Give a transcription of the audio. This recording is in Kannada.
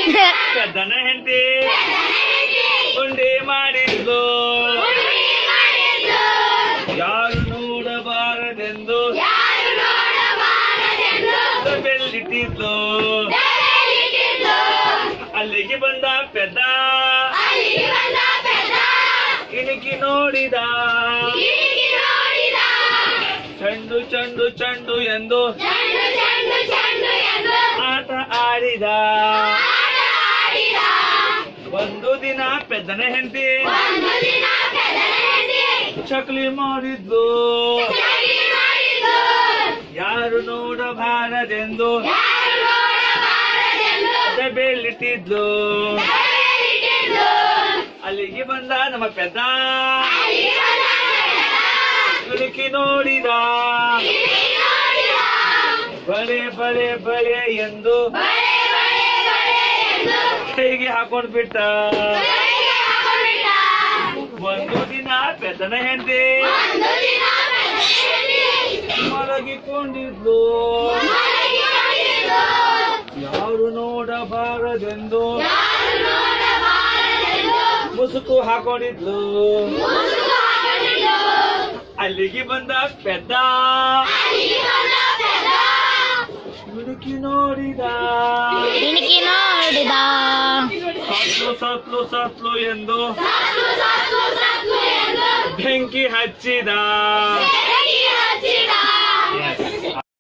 ಪೆದ್ದನ ಹೆಂಡತಿ ಉಂಡೆ ಮಾಡಿದ್ಲು ಯಾರು ನೋಡಬಾರದೆಂದು ಬೆಲ್ಲಿಟ್ಟಿದ್ಲು ಅಲ್ಲಿಗೆ ಬಂದ ಪೆದ್ದ ಇಣುಕಿ ನೋಡಿದ ಚಂಡು ಚಂಡು ಚಂಡು ಎಂದು ಆಟ ಆಡಿದ ಒಂದು ದಿನ ಪೆದ್ದನ ಹೆಂಡತಿ ಚಕ್ಲಿ ಮಾಡಿದ್ಲು ಯಾರು ನೋಡಬಾರದೆಂದು ಬೆಲ್ಲಿಟ್ಟಿದ್ಲು ಅಲ್ಲಿಗೆ ಬಂದ ನಮ್ಮ ಪೆದ್ದ ಇಣುಕಿ ನೋಡಿದ ಬಳೆ ಬಳೆ ಬಳೆ ಎಂದು ಕೈಗೆ ಹಾಕೊಂಡ್ ಬಿಟ್ಟ ಒಂದು ದಿನ ಪೆದ್ದನ ಹೆಂಡತಿ ಮಲಗಿಕೊಂಡಿದ್ಲು ಯಾರು ನೋಡಬಾರದೆಂದು ಮುಸುಕು ಹಾಕೊಂಡಿದ್ಲು ಅಲ್ಲಿಗೆ ಬಂದ ಪೆದ್ದ ಇಣುಕಿ ನೋಡಿದ ಸತ್ಲು ಸತ್ಲು ಸತ್ಲು ಎಂದು ಬೆಂಕಿ ಹಚ್ಚಿದ